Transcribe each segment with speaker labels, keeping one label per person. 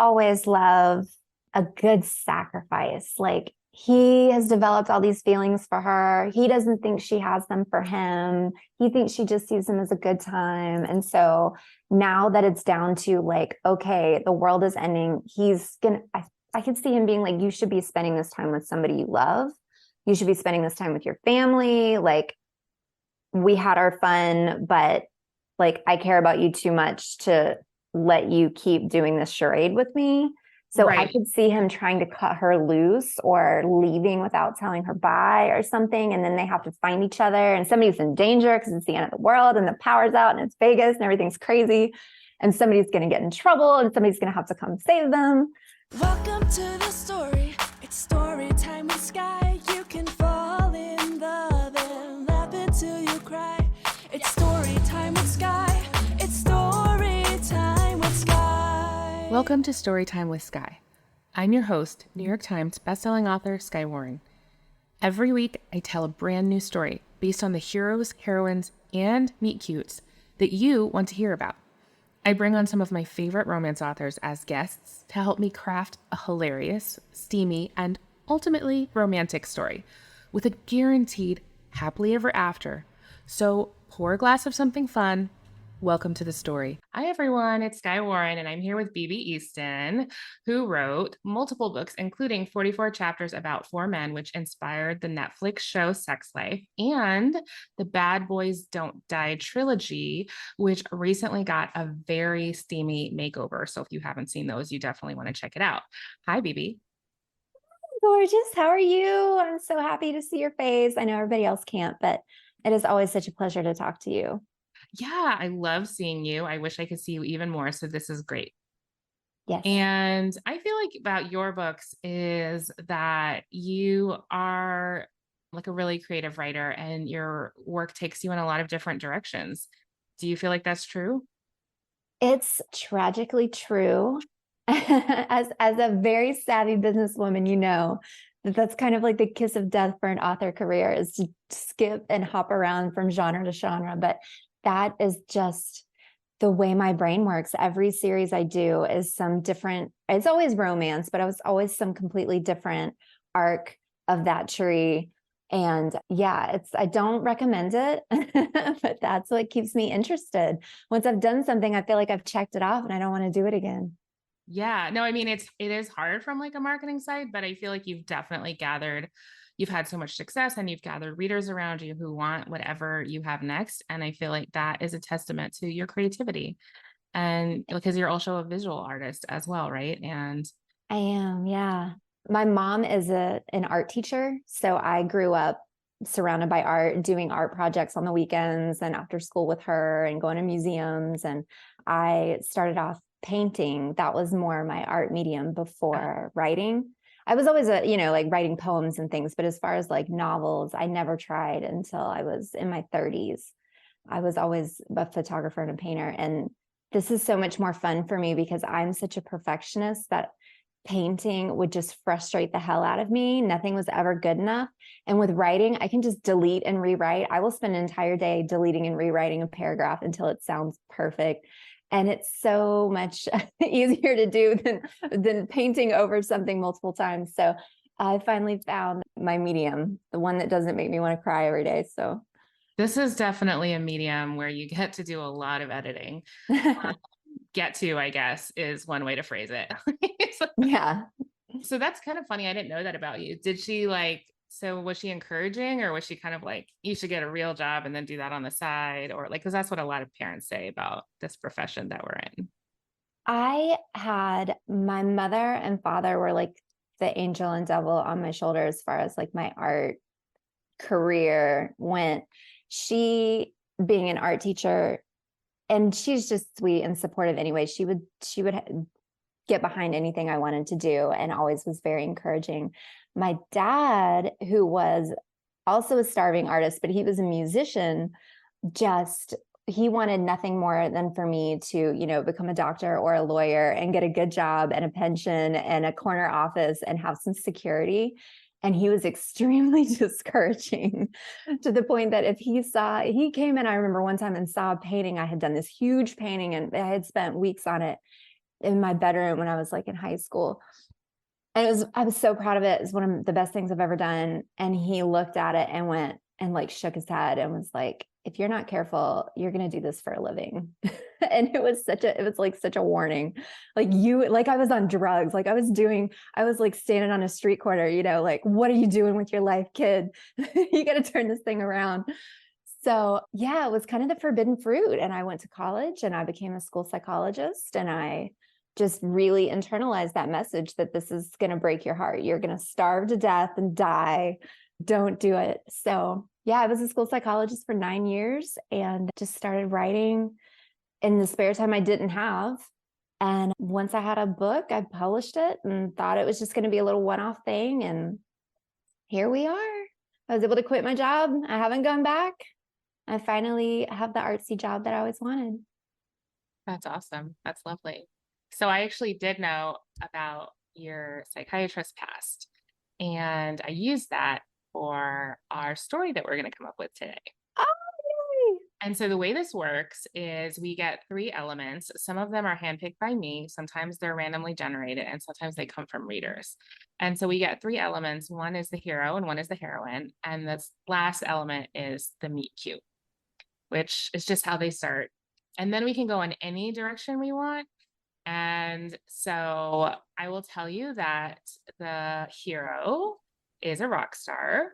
Speaker 1: always love a good sacrifice. Like he has developed all these feelings for her. He doesn't think she has them for him. He thinks she just sees them as a good time. And so now that it's down to like, okay, the world is ending, I could see him being like, you should be spending this time with somebody you love. You should be spending this time with your family. Like we had our fun, but like, I care about you too much to let you keep doing this charade with me. So I
Speaker 2: Right.
Speaker 1: could see him trying to cut her loose or leaving without telling her bye or something. And then they have to find each other and somebody's in danger because it's the end of the world and the power's out and it's Vegas and everything's crazy. And somebody's going to get in trouble and somebody's going to have to come save them.
Speaker 3: Welcome to the story. It's story time with Skye. You can fall in love and laugh until you cry. It's story time with Skye. It's story time with Skye.
Speaker 2: Welcome to Storytime with Skye. I'm your host, New York Times bestselling author Skye Warren. Every week, I tell a brand new story based on the heroes, heroines, and meet-cutes that you want to hear about. I bring on some of my favorite romance authors as guests to help me craft a hilarious, steamy, and ultimately romantic story with a guaranteed happily ever after. So pour a glass of something fun. Welcome to the story. Hi, everyone. It's Skye Warren, and I'm here with BB Easton, who wrote multiple books, including 44 chapters about four men, which inspired the Netflix show Sex Life, and the Bad Boys Don't Die trilogy, which recently got a very steamy makeover. So if you haven't seen those, you definitely want to check it out. Hi, BB.
Speaker 1: Gorgeous. How are you? I'm so happy to see your face. I know everybody else can't, but it is always such a pleasure to talk to you.
Speaker 2: Yeah, I love seeing you. I wish I could see you even more. So this is great.
Speaker 1: Yes.
Speaker 2: And I feel like about your books is that you are like a really creative writer and your work takes you in a lot of different directions. Do you feel like that's true?
Speaker 1: It's tragically true. As a very savvy businesswoman, you know that that's kind of like the kiss of death for an author career is to skip and hop around from genre to genre. But that is just the way my brain works. Every series I do is some different, it's always romance, but it was always some completely different arc of that tree. And yeah, I don't recommend it, but that's what keeps me interested. Once I've done something, I feel like I've checked it off and I don't want to do it again.
Speaker 2: Yeah, no, I mean, it is hard from like a marketing side, but I feel like you've had so much success and you've gathered readers around you who want whatever you have next. And I feel like that is a testament to your creativity. And because you're also a visual artist as well, right? And
Speaker 1: I am, yeah. My mom is an art teacher, so I grew up surrounded by art, doing art projects on the weekends and after school with her and going to museums. And I started off painting. That was more my art medium before writing. I was always like writing poems and things, but as far as like novels, I never tried until I was in my 30s. I was always a photographer and a painter. And this is so much more fun for me because I'm such a perfectionist that painting would just frustrate the hell out of me. Nothing was ever good enough. And with writing, I can just delete and rewrite. I will spend an entire day deleting and rewriting a paragraph until it sounds perfect. And it's so much easier to do than painting over something multiple times. So I finally found my medium, the one that doesn't make me want to cry every day. So
Speaker 2: this is definitely a medium where you get to do a lot of editing. Get to, I guess, is one way to phrase it.
Speaker 1: yeah.
Speaker 2: So that's kind of funny. I didn't know that about you. So was she encouraging or was she kind of like, you should get a real job and then do that on the side? Or like, because that's what a lot of parents say about this profession that we're in.
Speaker 1: I had my mother and father were like the angel and devil on my shoulder as far as like my art career went. She being an art teacher, and she's just sweet and supportive anyway. She would get behind anything I wanted to do and always was very encouraging. My dad, who was also a starving artist, but he was a musician, he wanted nothing more than for me to, become a doctor or a lawyer and get a good job and a pension and a corner office and have some security. And he was extremely discouraging to the point that if he came in, I remember one time and saw a painting. I had done this huge painting and I had spent weeks on it. in my bedroom when I was like in high school. And I was so proud of it. It's one of the best things I've ever done. And he looked at it and went and like shook his head and was like, if you're not careful, you're going to do this for a living. And it was like such a warning. Like I was on drugs. Like I was like standing on a street corner, like, what are you doing with your life, kid? You got to turn this thing around. So yeah, it was kind of the forbidden fruit. And I went to college and I became a school psychologist, and I just really internalized that message that this is going to break your heart. You're going to starve to death and die. Don't do it. So yeah, I was a school psychologist for 9 years and just started writing in the spare time I didn't have. And once I had a book, I published it and thought it was just going to be a little one-off thing. And here we are. I was able to quit my job. I haven't gone back. I finally have the artsy job that I always wanted.
Speaker 2: That's awesome. That's lovely. So I actually did know about your psychiatrist past, and I used that for our story that we're going to come up with today.
Speaker 1: Oh, yay.
Speaker 2: And so the way this works is we get 3 elements. Some of them are handpicked by me. Sometimes they're randomly generated, and sometimes they come from readers. And so we get 3 elements. One is the hero and one is the heroine. And the last element is the meet cute, which is just how they start. And then we can go in any direction we want. And so I will tell you that the hero is a rock star.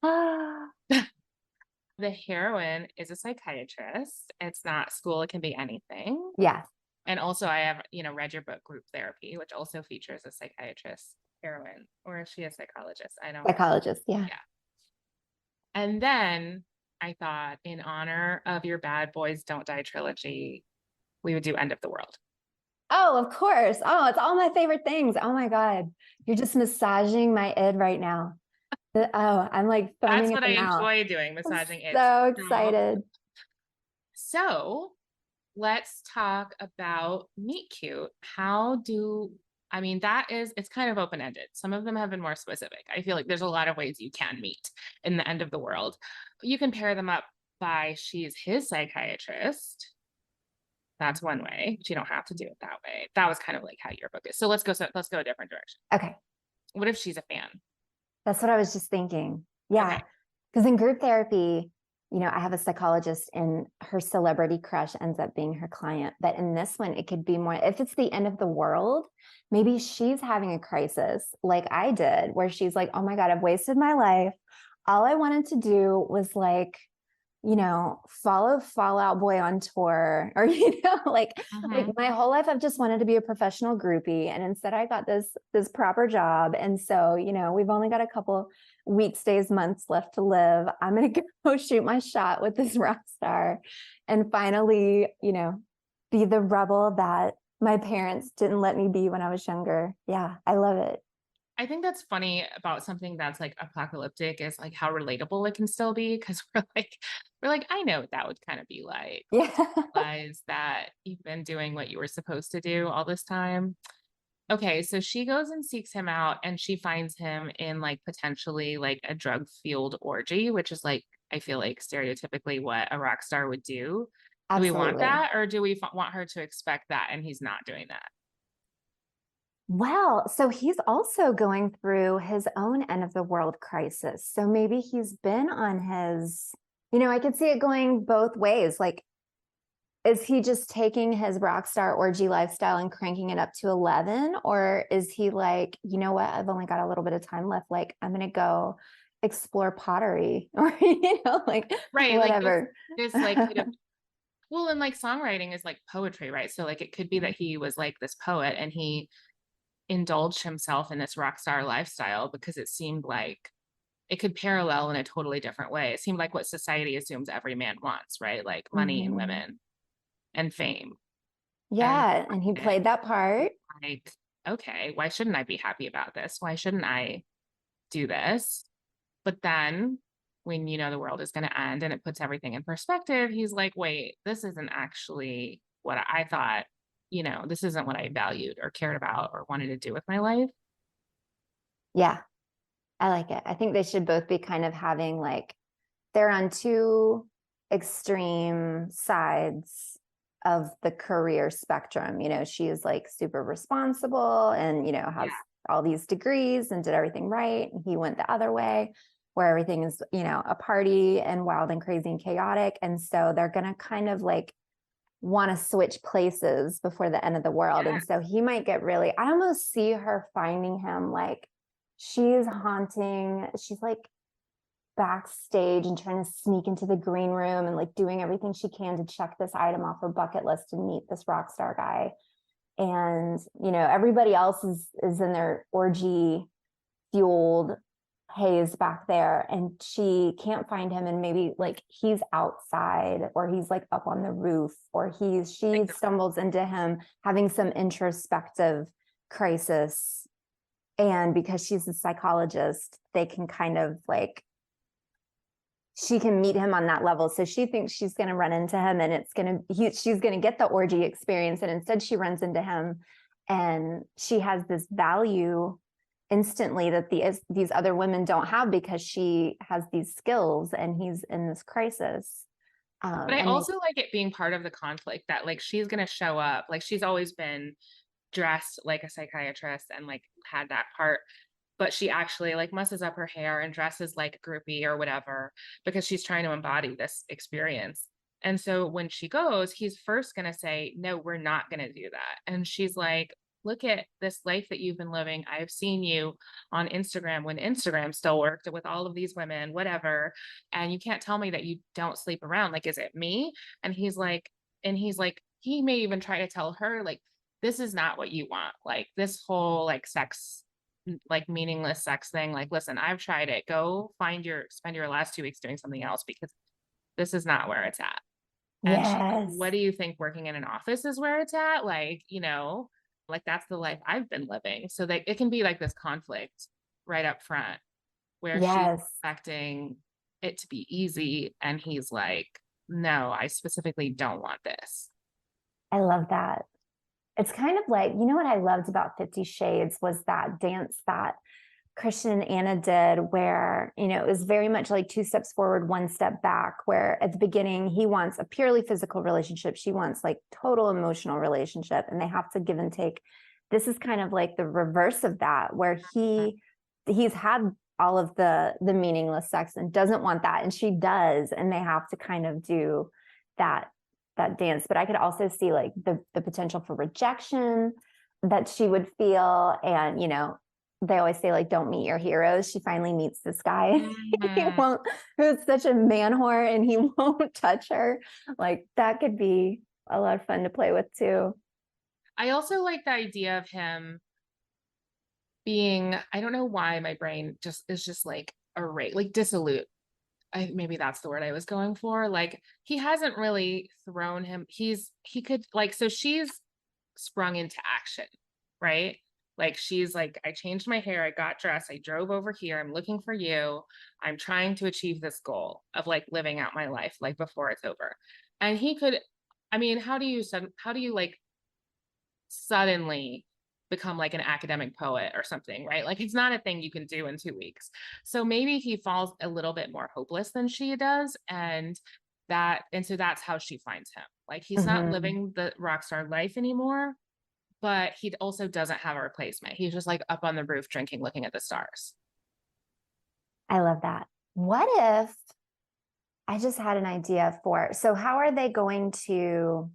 Speaker 1: Ah.
Speaker 2: The heroine is a psychiatrist. It's not school, it can be anything.
Speaker 1: Yeah.
Speaker 2: And also I have, read your book Group Therapy, which also features a psychiatrist heroine, or is she a psychologist? I don't know.
Speaker 1: Psychologist. Yeah.
Speaker 2: Yeah. And then I thought, in honor of your Bad Boys Don't Die trilogy, we would do End of the World.
Speaker 1: Oh, of course. Oh, it's all my favorite things. Oh my God. You're just massaging my id right now. Oh, I'm like
Speaker 2: That's
Speaker 1: foaming
Speaker 2: what
Speaker 1: at
Speaker 2: I
Speaker 1: the mouth.
Speaker 2: enjoy doing, massaging it.
Speaker 1: So excited.
Speaker 2: So let's talk about meet cute. It's kind of open-ended. Some of them have been more specific. I feel like there's a lot of ways you can meet in the End of the World. You can pair them up by she's his psychiatrist. That's one way, but you don't have to do it that way. That was kind of like how your book is. So let's go a different direction.
Speaker 1: Okay.
Speaker 2: What if she's a fan?
Speaker 1: That's what I was just thinking. Yeah. Because in group therapy, I have a psychologist and her celebrity crush ends up being her client. But in this one, it could be more, if it's the end of the world, maybe she's having a crisis like I did, where she's like, oh my God, I've wasted my life. All I wanted to do was like, follow Fall Out Boy on tour, or, like my whole life, I've just wanted to be a professional groupie. And instead I got this proper job. And so, we've only got a couple weeks, days, months left to live. I'm going to go shoot my shot with this rock star and finally, be the rebel that my parents didn't let me be when I was younger. Yeah. I love it.
Speaker 2: I think that's funny about something that's like apocalyptic is like how relatable it can still be. Cause we're like, I know what that would kind of be like.
Speaker 1: Yeah.
Speaker 2: Realize that you've been doing what you were supposed to do all this time. Okay. So she goes and seeks him out and she finds him in like potentially like a drug fueled orgy, which is like, I feel like stereotypically what a rock star would do.
Speaker 1: Absolutely.
Speaker 2: Do we want that, or do we want her to expect that and he's not doing that?
Speaker 1: Well, so he's also going through his own end of the world crisis. So maybe he's been on his, I could see it going both ways. Like, is he just taking his rock star orgy lifestyle and cranking it up to 11? Or is he like, you know what, I've only got a little bit of time left. Like, I'm going to go explore pottery or, like
Speaker 2: right,
Speaker 1: whatever.
Speaker 2: Like there's like, well, and like songwriting is like poetry, right? So like, it could be that he was like this poet and he indulged himself in this rock star lifestyle because it seemed like it could parallel in a totally different way. It seemed like what society assumes every man wants, right? Like money and women and fame.
Speaker 1: Yeah. And he played that part.
Speaker 2: Like, okay, why shouldn't I be happy about this? Why shouldn't I do this? But then when the world is going to end and it puts everything in perspective, he's like, wait, this isn't actually what I thought. This isn't what I valued or cared about or wanted to do with my life.
Speaker 1: Yeah, I like it. I think they should both be kind of having like, they're on two extreme sides of the career spectrum. You know, she is like super responsible and, you know, has all these degrees and did everything right. And he went the other way where everything is, you know, a party and wild and crazy and chaotic. And so they're going to kind of like want to switch places before the end of the world. And so he might get really, I almost see her finding him like she's haunting, she's like backstage and trying to sneak into the green room and like doing everything she can to check this item off her bucket list and meet this rock star guy. And, you know, everybody else is in their orgy fueled haze back there, and she can't find him, and maybe like he's outside or he's like up on the roof, or she stumbles into him having some introspective crisis, and because she's a psychologist, they can kind of like, she can meet him on that level. So she thinks she's going to run into him and she's going to get the orgy experience, and instead she runs into him, and she has this value instantly that these other women don't have because she has these skills and he's in this crisis.
Speaker 2: But I also like it being part of the conflict that like she's going to show up. Like she's always been dressed like a psychiatrist and like had that part, but she actually like musses up her hair and dresses like a groupie or whatever because she's trying to embody this experience. And so when she goes, he's first going to say, no, we're not going to do that. And she's like, look at this life that you've been living. I've seen you on Instagram when Instagram still worked with all of these women, whatever. And you can't tell me that you don't sleep around. Like, is it me? And he's like, he may even try to tell her, like, this is not what you want. Like this whole like sex, like meaningless sex thing. Like, listen, I've tried it. Go spend your last 2 weeks doing something else because this is not where it's at. And she's like, what do you think working in an office is where it's at? Like, you know, like that's the life I've been living. So that it can be like this conflict right up front where she's expecting it to be easy. And he's like, no, I specifically don't want this.
Speaker 1: I love that. It's kind of like, you know what I loved about 50 Shades was that dance that Christian and Anna did where, you know, it was very much like 2 steps forward, 1 step back, where at the beginning he wants a purely physical relationship. She wants like total emotional relationship, and they have to give and take. This is kind of like the reverse of that, where he's had all of the meaningless sex and doesn't want that. And she does. And they have to kind of do that dance. But I could also see like the potential for rejection that she would feel. And, you know, they always say like, don't meet your heroes. She finally meets this guy who's such a man whore, and he won't touch her. Like that could be a lot of fun to play with too.
Speaker 2: I also like the idea of him being, I don't know why my brain is just like like dissolute. Maybe that's the word I was going for. Like he hasn't really thrown him. He could like, so she's sprung into action, right? Like she's like, I changed my hair, I got dressed, I drove over here, I'm looking for you. I'm trying to achieve this goal of like living out my life, like before it's over. And he could, I mean, how do you like suddenly become like an academic poet or something, right? Like it's not a thing you can do in 2 weeks. So maybe he falls a little bit more hopeless than she does. And so that's how she finds him. Like he's not living the rock star life anymore, but he also doesn't have a replacement. He's just like up on the roof drinking, looking at the stars.
Speaker 1: I love that. What if I just had an idea so how are they going to,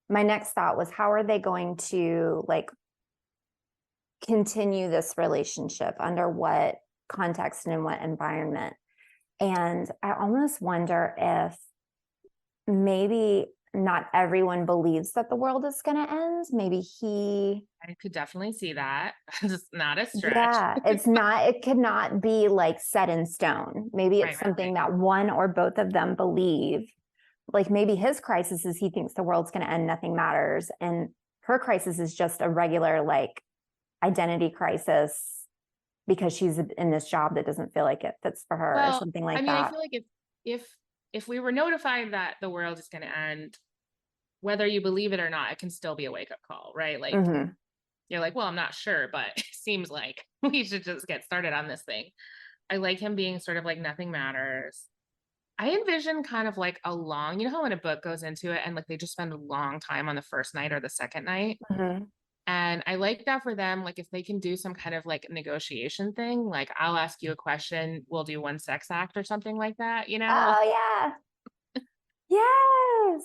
Speaker 1: my next thought was, how are they going to like continue this relationship, under what context and in what environment? And I almost wonder if maybe not everyone believes that the world is going to end. Maybe
Speaker 2: I could definitely see that. It's not a stretch.
Speaker 1: Yeah, it could not be like set in stone. Maybe it's something that one or both of them believe. Like maybe his crisis is he thinks the world's going to end, nothing matters. And her crisis is just a regular like identity crisis because she's in this job that doesn't feel like it fits for her, or something like that.
Speaker 2: I feel like if we were notified that the world is going to end, whether you believe it or not, it can still be a wake-up call, right? Like you're like, well, I'm not sure, but it seems like we should just get started on this thing. I like him being sort of like nothing matters. I envision kind of like a long, you know how when a book goes into it and like they just spend a long time on the first night or the second night.
Speaker 1: Mhm.
Speaker 2: And I like that for them. Like if they can do some kind of like negotiation thing, like I'll ask you a question, we'll do one sex act or something like that, you know?
Speaker 1: Oh yeah. Yes.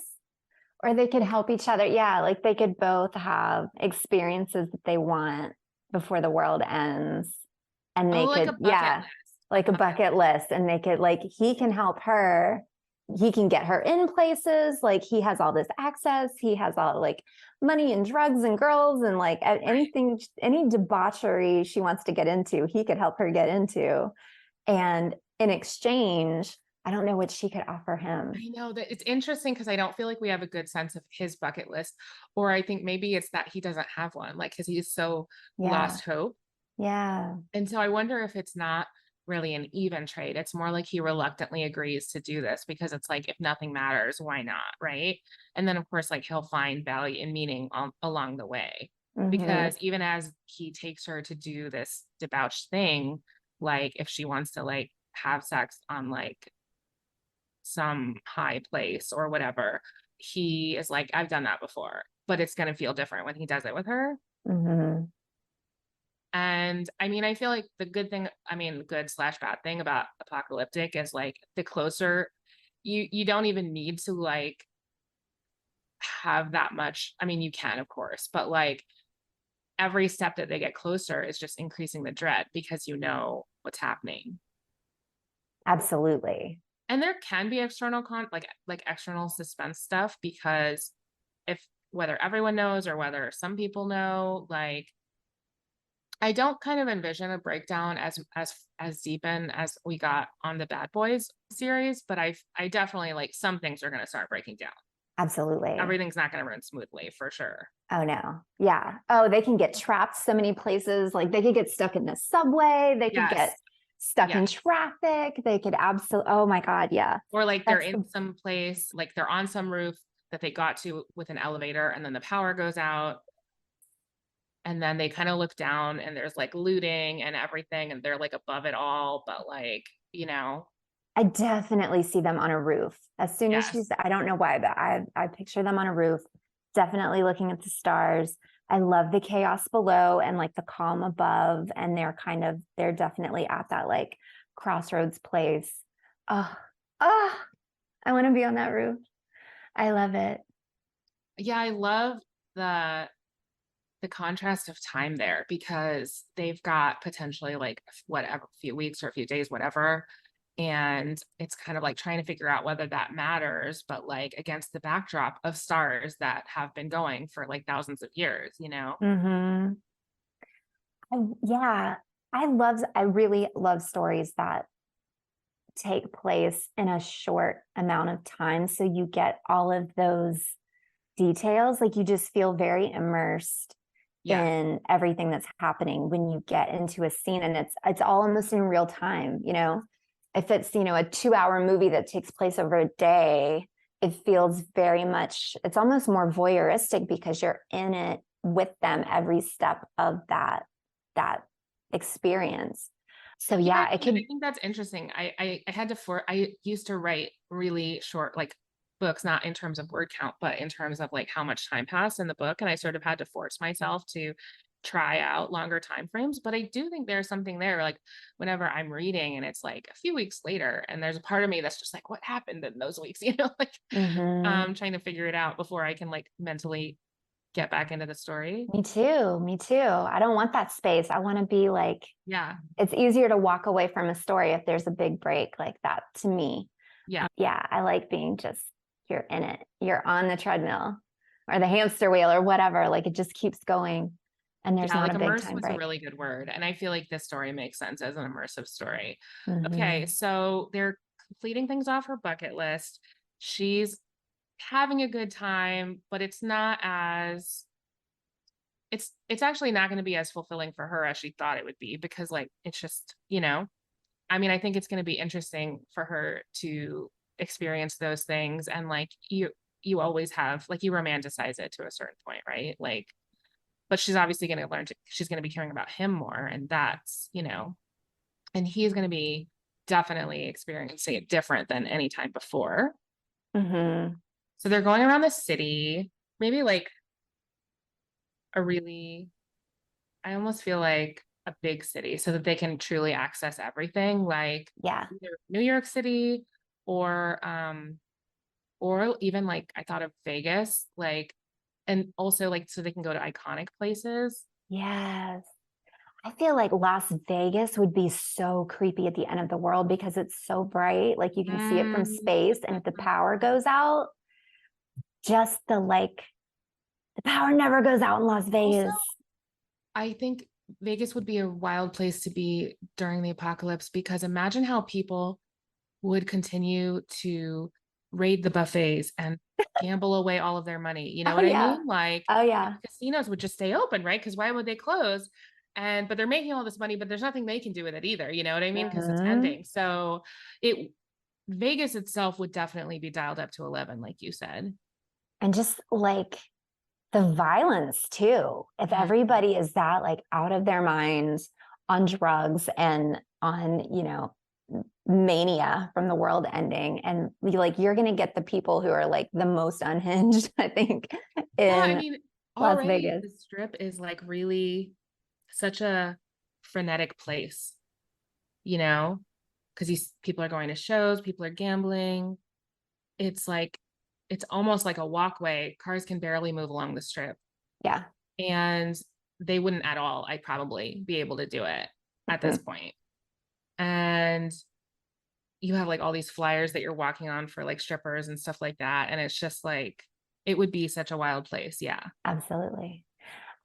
Speaker 1: Or they could help each other. Yeah, like they could both have experiences that they want before the world ends. And
Speaker 2: Oh,
Speaker 1: they
Speaker 2: like a
Speaker 1: could,
Speaker 2: bucket
Speaker 1: yeah,
Speaker 2: list.
Speaker 1: like a bucket list. And they could, like, he can help her. He can get her in places. Like he has all this access. He has all like money and drugs and girls and like anything, any debauchery she wants to get into, he could help her get into. And in exchange, I don't know what she could offer him.
Speaker 2: I know that it's interesting because I don't feel like we have a good sense of his bucket list. Or I think maybe it's that he doesn't have one, like because he's so
Speaker 1: Yeah.
Speaker 2: lost hope.
Speaker 1: Yeah.
Speaker 2: And so I wonder if it's not really an even trade. It's more like he reluctantly agrees to do this because it's like, if nothing matters, why not? Right. And then, of course, like he'll find value and meaning along the way.
Speaker 1: Mm-hmm.
Speaker 2: Because even as he takes her to do this debauched thing, like if she wants to like have sex on like some high place or whatever, he is like, I've done that before, but it's going to feel different when he does it with her.
Speaker 1: Mm-hmm.
Speaker 2: And I mean, I feel like the good thing, I mean, good slash bad thing about apocalyptic is like the closer you don't even need to like have that much. I mean, you can, of course, but like every step that they get closer is just increasing the dread because you know what's happening.
Speaker 1: Absolutely.
Speaker 2: And there can be external like external suspense stuff because if whether everyone knows or whether some people know, like I don't kind of envision a breakdown as deep in as we got on the Bad Boys series, but I definitely like some things are going to start breaking down.
Speaker 1: Absolutely.
Speaker 2: Everything's not going to run smoothly for sure.
Speaker 1: Oh no. Yeah. Oh, they can get trapped so many places. Like they could get stuck in the subway. They could get
Speaker 2: Yes.
Speaker 1: stuck in
Speaker 2: Yes.
Speaker 1: traffic. They could absolutely, oh my God. Yeah.
Speaker 2: Or like they're
Speaker 1: That's
Speaker 2: in some place, like they're on some roof that they got to with an elevator and then the power goes out. And then they kind of look down and there's like looting and everything and they're like above it all, but like, you know,
Speaker 1: I definitely see them on a roof. As soon as
Speaker 2: yes.
Speaker 1: I don't know why, but I picture them on a roof, definitely looking at the stars. I love the chaos below and like the calm above. And they're definitely at that like crossroads place. Oh, oh, I want to be on that roof. I love it.
Speaker 2: Yeah, I love the contrast of time there because they've got potentially like whatever, a few weeks or a few days, whatever. And it's kind of like trying to figure out whether that matters, but like against the backdrop of stars that have been going for like thousands of years, you know?
Speaker 1: Mm-hmm. Yeah, I really love stories that take place in a short amount of time. So you get all of those details. Like you just feel very immersed
Speaker 2: Yeah.
Speaker 1: in everything that's happening when you get into a scene, and it's all almost in real time. If it's a 2-hour movie that takes place over a day, it feels very much, it's almost more voyeuristic because you're in it with them every step of that experience. So yeah,
Speaker 2: I think that's interesting. I used to write really short, like books, not in terms of word count, but in terms of like how much time passed in the book. And I sort of had to force myself to try out longer time frames. But I do think there's something there, like whenever I'm reading and it's like a few weeks later, and there's a part of me that's just like, what happened in those weeks? Like trying to figure it out before I can like mentally get back into the story.
Speaker 1: Me too. Me too. I don't want that space. I want to be like,
Speaker 2: Yeah.
Speaker 1: it's easier to walk away from a story if there's a big break like that to me.
Speaker 2: Yeah.
Speaker 1: Yeah. I like being just, you're in it. You're on the treadmill or the hamster wheel or whatever. Like it just keeps going and there's
Speaker 2: Yeah,
Speaker 1: not
Speaker 2: like
Speaker 1: a big
Speaker 2: immerse
Speaker 1: time
Speaker 2: was a
Speaker 1: break.
Speaker 2: really good word. And I feel like this story makes sense as an immersive story. Okay,
Speaker 1: Mm-hmm.
Speaker 2: so they're completing things off her bucket list. She's having a good time, but it's actually not going to be as fulfilling for her as she thought it would be because like it's just, I mean, I think it's going to be interesting for her to experience those things and like you always have like you romanticize it to a certain point, right? Like but she's obviously going to she's going to be caring about him more and that's and he's going to be definitely experiencing it different than any time before.
Speaker 1: Mm-hmm.
Speaker 2: So they're going around the city, maybe like a really, I almost feel like a big city so that they can truly access everything, like
Speaker 1: Yeah.
Speaker 2: either New York City or even like I thought of Vegas, like, and also like so they can go to iconic places.
Speaker 1: Yes. I feel like Las Vegas would be so creepy at the end of the world because it's so bright. Like you can see it from
Speaker 2: Mm.
Speaker 1: space. And if the power goes out, just the power never goes out in Las
Speaker 2: Also,
Speaker 1: Vegas.
Speaker 2: I think Vegas would be a wild place to be during the apocalypse because imagine how people would continue to raid the buffets and gamble away all of their money. You know
Speaker 1: Oh
Speaker 2: what I
Speaker 1: yeah.
Speaker 2: mean? Like
Speaker 1: Oh
Speaker 2: and
Speaker 1: yeah.
Speaker 2: the casinos would just stay open, right? Because why would they close? But they're making all this money, but there's nothing they can do with it either. You know what I mean? Because it's
Speaker 1: Mhm.
Speaker 2: ending. So it Vegas itself would definitely be dialed up to 11, like you said.
Speaker 1: And just like the violence too. If
Speaker 2: Mhm.
Speaker 1: everybody is that like out of their minds on drugs and on, mania from the world ending, and you're going to get the people who are like the most unhinged, I think,
Speaker 2: Yeah, I
Speaker 1: in
Speaker 2: mean,
Speaker 1: Las
Speaker 2: already
Speaker 1: Vegas.
Speaker 2: the strip is like really such a frenetic place, you know, because these people are going to shows, people are gambling. It's like, it's almost like a walkway. Cars can barely move along the strip.
Speaker 1: Yeah.
Speaker 2: And they wouldn't at all, I'd probably be able to do it at this point. And you have like all these flyers that you're walking on for like strippers and stuff like that. And it's just like, it would be such a wild place. Yeah.
Speaker 1: Absolutely.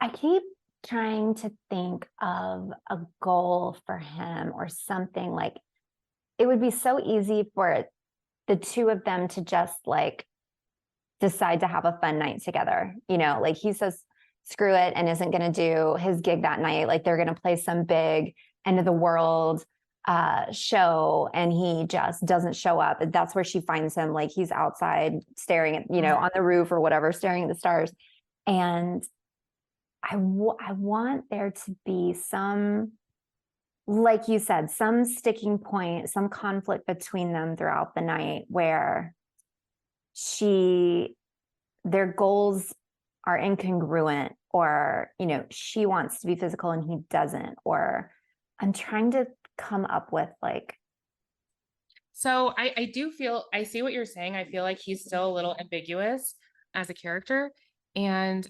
Speaker 1: I keep trying to think of a goal for him or something. Like it would be so easy for the two of them to just like decide to have a fun night together. Like he says, screw it, and isn't going to do his gig that night. Like they're going to play some big end of the world show, and he just doesn't show up. That's where she finds him. Like he's outside staring at, on the roof or whatever, staring at the stars. And I want there to be some, like you said, some sticking point, some conflict between them throughout the night where their goals are incongruent, or, she wants to be physical and he doesn't, or I'm trying to come up with like.
Speaker 2: So I do feel, I see what you're saying. I feel like he's still a little ambiguous as a character. And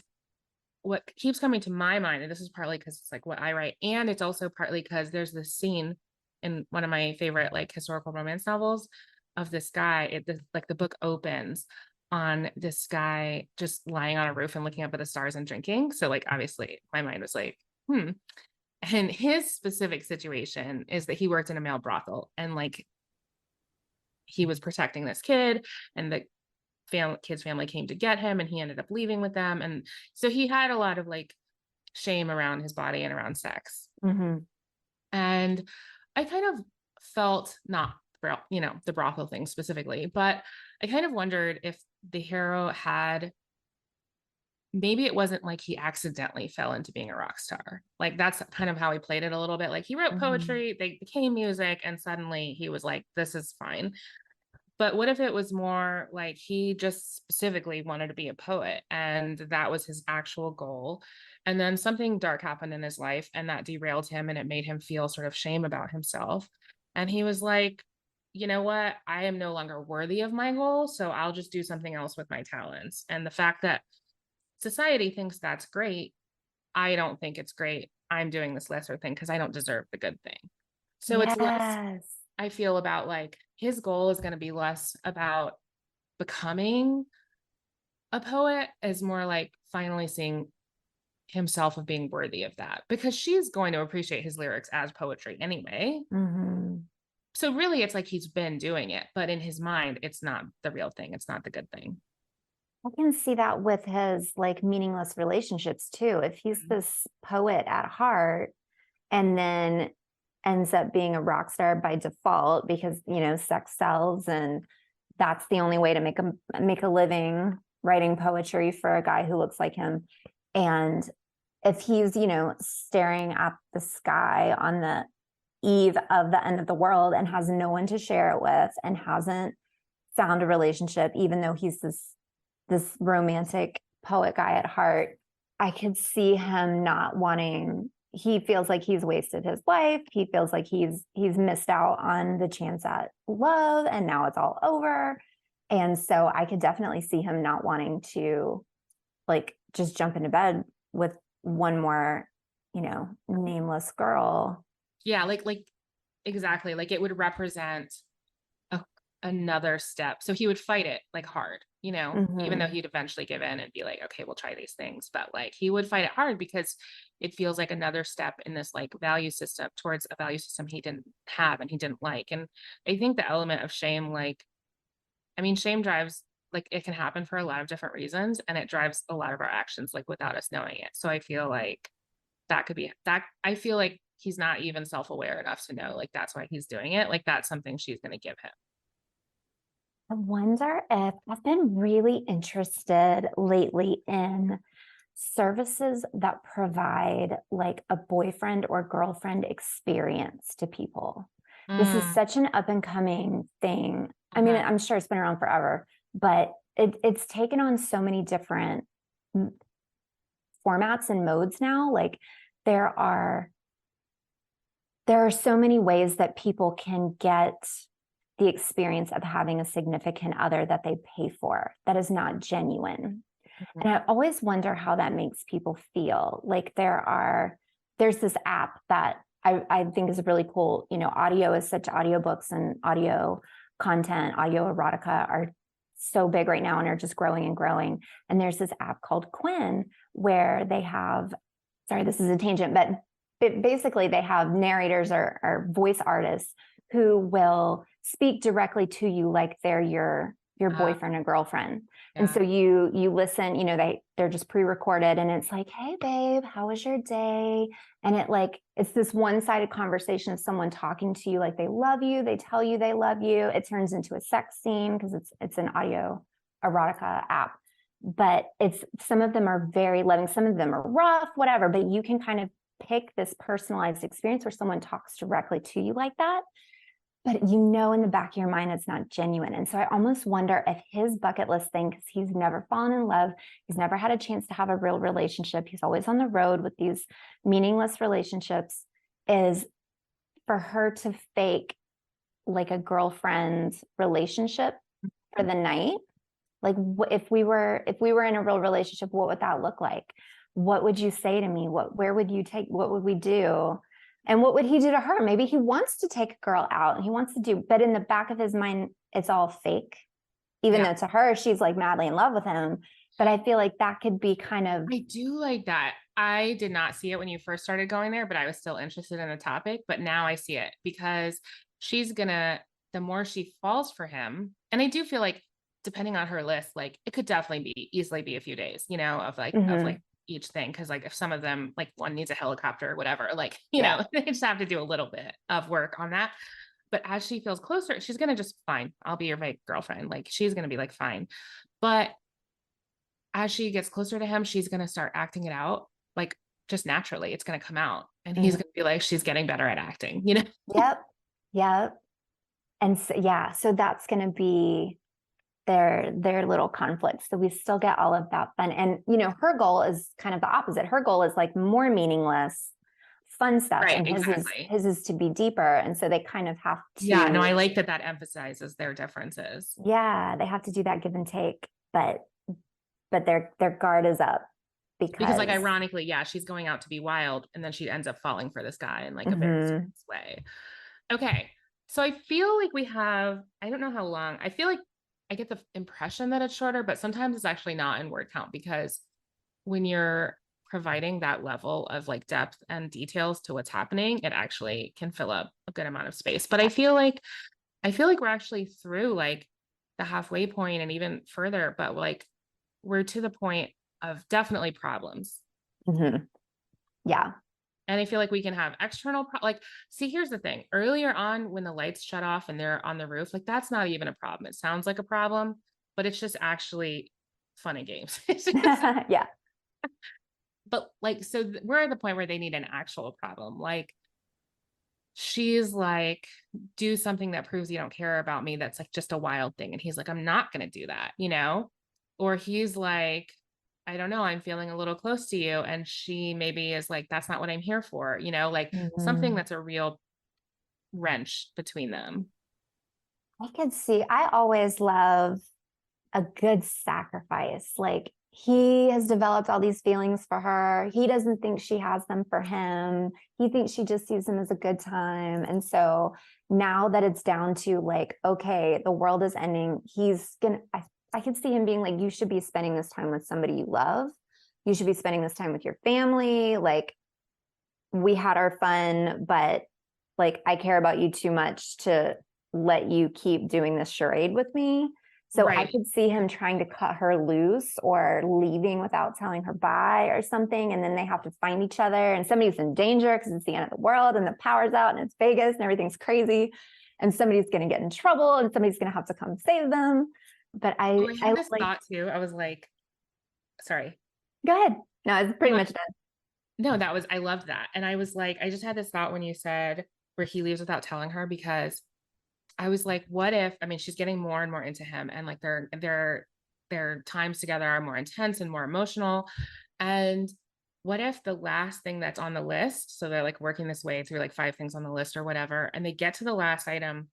Speaker 2: what keeps coming to my mind, and this is partly because it's like what I write, and it's also partly because there's this scene in one of my favorite like historical romance novels of this guy. Like the book opens on this guy just lying on a roof and looking up at the stars and drinking. So like obviously my mind was like, And his specific situation is that he worked in a male brothel and like he was protecting this kid, and the kid's family came to get him and he ended up leaving with them. And so he had a lot of like shame around his body and around sex.
Speaker 1: Mm-hmm.
Speaker 2: And I kind of felt not, the brothel thing specifically, but I kind of wondered if the hero had, maybe it wasn't like he accidentally fell into being a rock star. Like that's kind of how he played it a little bit. Like he wrote poetry, they became music, and suddenly he was like, this is fine. But what if it was more like he just specifically wanted to be a poet and that was his actual goal? And then something dark happened in his life and that derailed him and it made him feel sort of shame about himself. And he was like, you know what? I am no longer worthy of my goal. So I'll just do something else with my talents. And the fact that society thinks that's great, I don't think it's great. I'm doing this lesser thing because I don't deserve the good thing. So it's less,
Speaker 1: Yes.
Speaker 2: I feel, about like his goal is going to be less about becoming a poet, is more like finally seeing himself of being worthy of that, because she's going to appreciate his lyrics as poetry anyway.
Speaker 1: Mm-hmm.
Speaker 2: So really it's like he's been doing it, but in his mind it's not the real thing, it's not the good thing.
Speaker 1: I can see that with his like meaningless relationships too. If he's this poet at heart and then ends up being a rock star by default because, sex sells and that's the only way to make a living writing poetry for a guy who looks like him. And if he's, staring at the sky on the eve of the end of the world and has no one to share it with and hasn't found a relationship, even though he's this romantic poet guy at heart. I could see him not wanting, he feels like he's wasted his life. He feels like he's missed out on the chance at love and now it's all over. And so I could definitely see him not wanting to like just jump into bed with one more, nameless girl.
Speaker 2: Yeah, like exactly. Like it would represent another step. So he would fight it like hard, even though he'd eventually give in and be like, okay, we'll try these things. But like he would fight it hard because it feels like another step in this like value system towards a value system he didn't have and he didn't like. And I think the element of shame, shame drives, like it can happen for a lot of different reasons, and it drives a lot of our actions like without us knowing it. So I feel like that could be that. I feel like he's not even self-aware enough to know like that's why he's doing it. Like that's something she's going to give him.
Speaker 1: I wonder if I've been really interested lately in services that provide like a boyfriend or girlfriend experience to people. This is such an up and coming thing. I mean, I'm sure it's been around forever, but it's taken on so many different formats and modes now. Like there are so many ways that people can get the experience of having a significant other that they pay for that is not genuine. And I always wonder how that makes people feel. Like there's this app that I think is really cool. Audio is such, audiobooks and audio content, audio erotica are so big right now and are just growing and growing. And there's this app called Quinn where they have, sorry, this is a tangent, but basically they have narrators or voice artists who will speak directly to you like they're your boyfriend or girlfriend. Yeah. And so you listen, they're just pre-recorded and it's like, hey babe, how was your day? And it's this one-sided conversation of someone talking to you like they love you, they tell you they love you. It turns into a sex scene because it's an audio erotica app. But some of them are very loving, some of them are rough, whatever, but you can kind of pick this personalized experience where someone talks directly to you like that. But in the back of your mind, it's not genuine. And so I almost wonder if his bucket list thing, because he's never fallen in love, he's never had a chance to have a real relationship, he's always on the road with these meaningless relationships, is for her to fake like a girlfriend relationship for the night. Like if we were in a real relationship, what would that look like? What would you say to me? Where would you take, what would we do? And what would he do to her? Maybe he wants to take a girl out and he wants to do, but in the back of his mind, it's all fake. Even though to her, she's like madly in love with him. But I feel like that could be kind of.
Speaker 2: I do like that. I did not see it when you first started going there, but I was still interested in the topic. But now I see it because the more she falls for him. And I do feel like depending on her list, like it could definitely easily be a few days, of like each thing. Cause like if some of them, like one needs a helicopter or whatever, like, they just have to do a little bit of work on that. But as she feels closer, she's going to just fine. I'll be your girlfriend. Like she's going to be like, fine. But as she gets closer to him, she's going to start acting it out. Like just naturally it's going to come out and he's going to be like, she's getting better at acting,
Speaker 1: Yep. And so that's going to be their little conflicts. So we still get all of that fun. And, her goal is kind of the opposite. Her goal is like more meaningless, fun stuff. Right, and his is to be deeper. And so they kind of have to.
Speaker 2: Yeah, no, I like that emphasizes their differences.
Speaker 1: Yeah, they have to do that give and take, but their guard is up. Because
Speaker 2: like ironically, she's going out to be wild and then she ends up falling for this guy in like a very serious way. Okay. So I feel like we have, I don't know how long, I feel like I get the impression that it's shorter, but sometimes it's actually not in word count because when you're providing that level of like depth and details to what's happening, it actually can fill up a good amount of space. But I feel like we're actually through like the halfway point and even further, but like we're to the point of definitely problems.
Speaker 1: Yeah.
Speaker 2: And I feel like we can have external, see, here's the thing. Earlier on when the lights shut off and they're on the roof, like that's not even a problem. It sounds like a problem, but it's just actually fun and games.
Speaker 1: Yeah.
Speaker 2: But like, so we're at the point where they need an actual problem. Like she's like, do something that proves you don't care about me. That's like just a wild thing. And he's like, I'm not going to do that, you know? Or he's like, I don't know, I'm feeling a little close to you. And she maybe is like, that's not what I'm here for, you know, like something
Speaker 1: Mhm.
Speaker 2: that's a real wrench between them.
Speaker 1: I could see, I always love a good sacrifice. Like he has developed all these feelings for her. He doesn't think she has them for him. He thinks she just sees him as a good time. And so now that it's down to like, okay, the world is ending, I could see him being like, you should be spending this time with somebody you love. You should be spending this time with your family. Like we had our fun, but like I care about you too much to let you keep doing this charade with me. So I
Speaker 2: Right.
Speaker 1: could see him trying to cut her loose or leaving without telling her bye or something. And then they have to find each other and somebody's in danger because it's the end of the world and the power's out and it's Vegas and everything's crazy. And somebody's going to get in trouble and somebody's going to have to come save them. But
Speaker 2: Well, I had this
Speaker 1: like,
Speaker 2: thought too. I was like, sorry.
Speaker 1: go ahead. No, it's pretty much done.
Speaker 2: No, I loved that. And I was like, I just had this thought when you said where he leaves without telling her, because I was like, what if, I mean, she's getting more and more into him and like their times together are more intense and more emotional. And what if the last thing that's on the list, so they're like working this way through like 5 things on the list or whatever, and they get to the last item,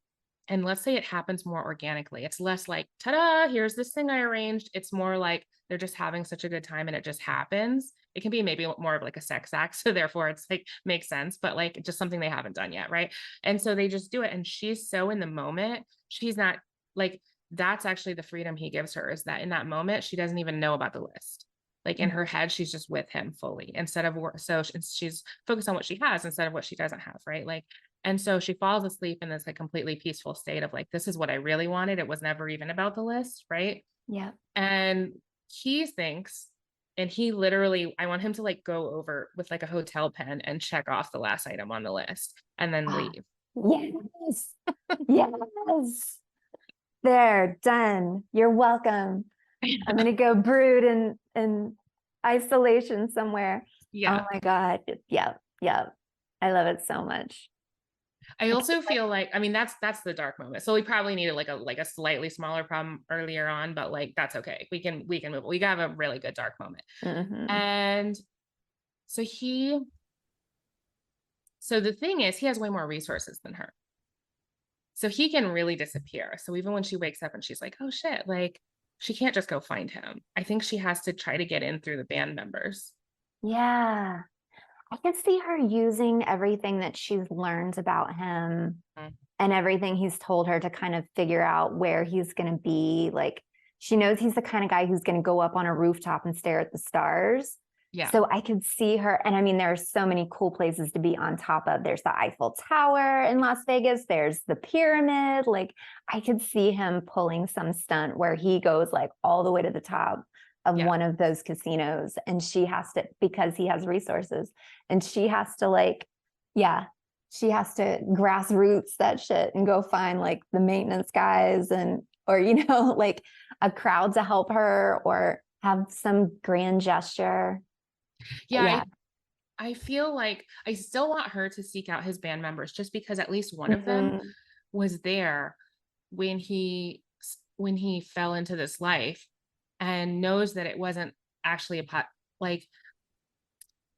Speaker 2: and let's say it happens more organically. It's less like, ta-da, here's this thing I arranged. It's more like they're just having such a good time and it just happens. It can be maybe more of like a sex act. So therefore it's like makes sense, but like just something they haven't done yet. Right. And so they just do it. And she's so in the moment. She's not like, that's actually the freedom he gives her, is that in that moment, she doesn't even know about the list. Like in her head, she's just with him fully instead of work. So she's focused on what she has instead of what she doesn't have. Right. Like, and so she falls asleep in this like completely peaceful state of like, this is what I really wanted. It was never even about the list. Right.
Speaker 1: Yeah.
Speaker 2: And he thinks, and he literally, I want him to like go over with like a hotel pen and check off the last item on the list and then leave.
Speaker 1: Yes. Yes. There, done. You're welcome. I'm gonna go brood in isolation somewhere.
Speaker 2: Yeah.
Speaker 1: Oh my God. Yeah. Yeah. I love it so much.
Speaker 2: I also feel like, I mean, that's the dark moment. So we probably needed like a slightly smaller problem earlier on, but like that's okay. We can move. We got a really good dark moment.
Speaker 1: Mhm.
Speaker 2: And so so the thing is, he has way more resources than her. So he can really disappear. So even when she wakes up and she's like, oh shit, like she can't just go find him. I think she has to try to get in through the band members.
Speaker 1: Yeah. I can see her using everything that she's learned about him
Speaker 2: Mhm.
Speaker 1: and everything he's told her to kind of figure out where he's going to be. Like she knows he's the kind of guy who's going to go up on a rooftop and stare at the stars.
Speaker 2: Yeah.
Speaker 1: So I could see her. And I mean, there are so many cool places to be on top of. There's the Eiffel Tower in Las Vegas. There's the pyramid. Like I could see him pulling some stunt where he goes like all the way to the top of
Speaker 2: Yeah.
Speaker 1: one of those casinos. And she has to, because he has resources, and she has to like, yeah, she has to grassroots that shit and go find like the maintenance guys and, or, you know, like a crowd to help her or have some grand gesture.
Speaker 2: Yeah.
Speaker 1: Yeah.
Speaker 2: I feel like I still want her to seek out his band members, just because at least one of them
Speaker 1: Mhm.
Speaker 2: was there when he fell into this life and knows that it wasn't actually like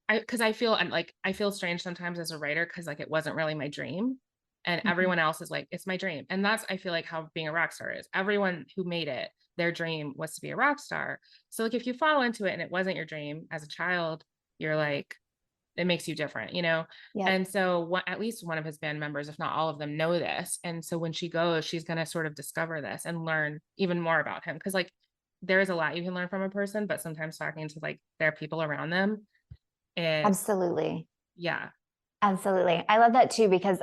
Speaker 2: because I feel strange sometimes as a writer, because like it wasn't really my dream, and
Speaker 1: Mhm.
Speaker 2: everyone else is like, it's my dream. And that's, I feel like, how being a rock star is. Everyone who made it, their dream was to be a rock star. So like if you fall into it and it wasn't your dream as a child, you're like, it makes you different, you know?
Speaker 1: Yep.
Speaker 2: And so at least one of his band members, if not all of them, know this. And so when she goes, she's going to sort of discover this and learn even more about him. Cause like there is a lot you can learn from a person, but sometimes talking to like their people around them,
Speaker 1: Absolutely.
Speaker 2: yeah.
Speaker 1: Absolutely. I love that too, because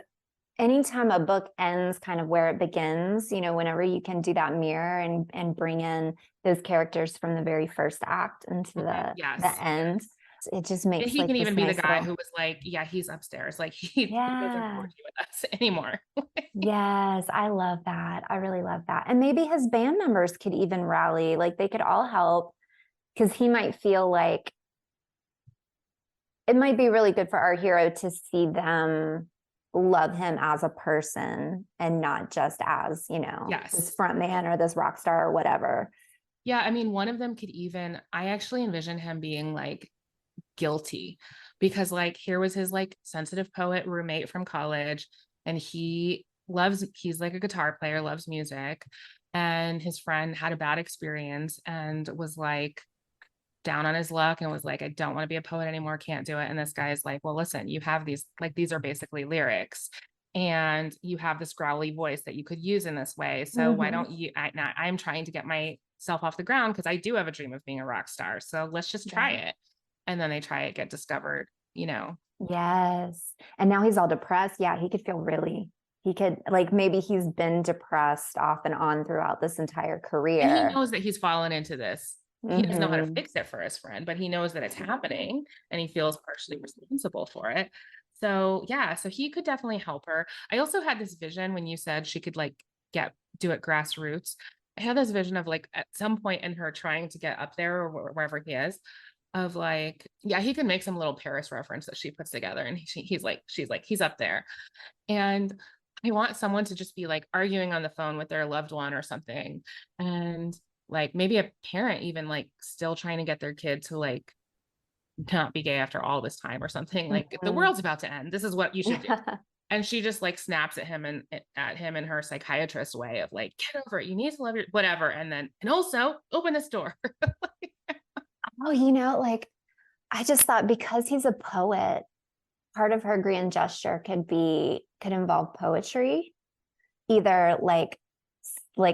Speaker 1: anytime a book ends kind of where it begins, you know, whenever you can do that mirror and bring in those characters from the very first act into the
Speaker 2: Yes.
Speaker 1: end, it just
Speaker 2: And
Speaker 1: makes
Speaker 2: he
Speaker 1: like
Speaker 2: can
Speaker 1: this
Speaker 2: even be the
Speaker 1: nice
Speaker 2: guy
Speaker 1: little,
Speaker 2: who was like, yeah, he's upstairs. Like he doesn't
Speaker 1: yeah.
Speaker 2: report you with us anymore.
Speaker 1: Yes, I love that. I really love that. And maybe his band members could even rally, like they could all help, because he might feel like it might be really good for our hero to see them love him as a person and not just as, you know,
Speaker 2: Yes.
Speaker 1: this front man or this rock star or whatever.
Speaker 2: Yeah. I mean, one of them could even, I actually envision him being like guilty because like here was his like sensitive poet roommate from college, and he's like a guitar player, loves music, and his friend had a bad experience and was like down on his luck and was like, I don't want to be a poet anymore, can't do it. And this guy is like, well, listen, you have these, like, these are basically lyrics, and you have this growly voice that you could use in this way. So why don't you, I'm trying to get myself off the ground because I do have a dream of being a rock star. So let's just try it. And then they try it, get discovered, you know?
Speaker 1: Yes. And now he's all depressed. Yeah. He could like, maybe he's been depressed off and on throughout this entire career.
Speaker 2: And he knows that he's fallen into this. He doesn't know how to fix it for his friend, but he knows that it's happening and he feels partially responsible for it. So yeah, so he could definitely help her. I also had this vision when you said she could like do it grassroots. I had this vision of like at some point in her trying to get up there or wherever he is, of like, yeah, he can make some little Paris reference that she puts together, and she's like, he's up there. And I want someone to just be like arguing on the phone with their loved one or something, and like maybe a parent even like still trying to get their kid to like not be gay after all this time or something, like the world's about to end, this is what you should do. And she just like snaps at him in her psychiatrist way of like, get over it, you need to love your whatever, and also open this door.
Speaker 1: Oh, you know, like I just thought because he's a poet, part of her grand gesture could involve poetry, either like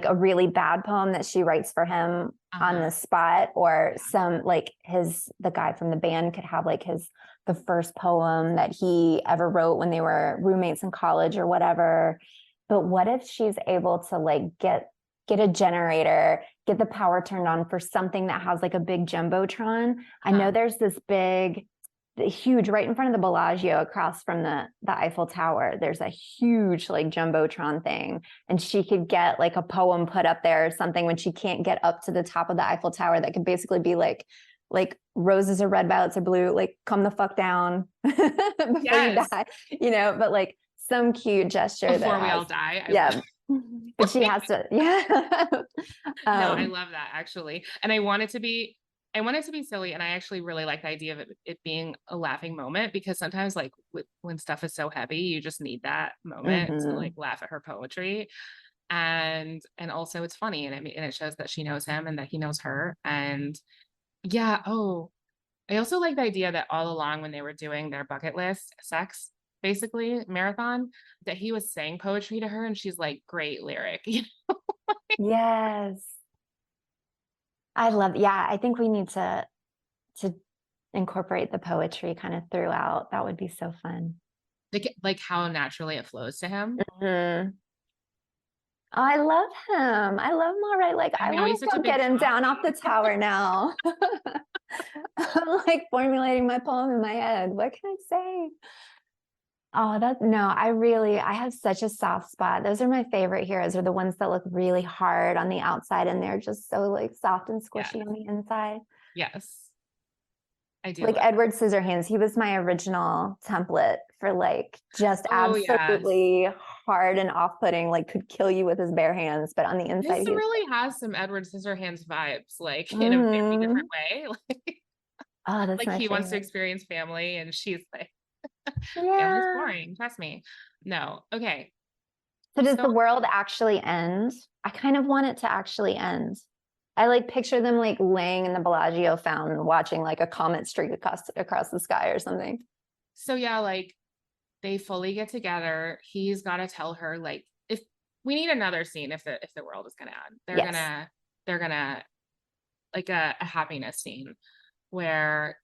Speaker 1: a really bad poem that she writes for him on the spot, or some like the guy from the band could have like the first poem that he ever wrote when they were roommates in college or whatever. But what if she's able to like get a generator, get the power turned on for something that has like a big jumbotron? I know there's this huge right in front of the Bellagio across from the Eiffel Tower. There's a huge like jumbotron thing, and she could get like a poem put up there or something when she can't get up to the top of the Eiffel Tower that could basically be like roses are red, violets are blue, like come the fuck down before you die, you know, but like some cute gesture
Speaker 2: before we all die.
Speaker 1: Yeah. But she has to, yeah.
Speaker 2: No, I love that actually. And I want it to be silly. And I actually really like the idea of it being a laughing moment, because sometimes like when stuff is so heavy, you just need that moment to like laugh at her poetry. And also it's funny. And it shows that she knows him and that he knows her. And yeah. Oh, I also like the idea that all along when they were doing their bucket list sex, basically marathon, that he was saying poetry to her and she's like, great lyric, you know?
Speaker 1: Yes. I think we need to incorporate the poetry kind of throughout. That would be so fun.
Speaker 2: Like how naturally it flows to him.
Speaker 1: Oh, I love him. I love him already. Like I want to go get him down off the tower now. I'm like formulating my poem in my head. What can I say? Oh, I have such a soft spot. Those are my favorite heroes, are the ones that look really hard on the outside and they're just so like soft and squishy on the inside.
Speaker 2: Yes. I do.
Speaker 1: Like Edward Scissorhands. He was my original template for like just absolutely hard and off-putting, like could kill you with his bare hands, but on the inside
Speaker 2: he really has some Edward Scissorhands vibes, like in a very different way. Like,
Speaker 1: oh, that's
Speaker 2: like
Speaker 1: my
Speaker 2: he
Speaker 1: favorite.
Speaker 2: Wants to experience family, and she's like,
Speaker 1: yeah,
Speaker 2: it's boring. Trust me. No. Okay.
Speaker 1: So does the world actually end? I kind of want it to actually end. I like picture them like laying in the Bellagio fountain, watching like a comet streak across the sky or something.
Speaker 2: So yeah, like they fully get together. He's got to tell her like, if we need another scene, if the world is gonna end, they're gonna like a happiness scene where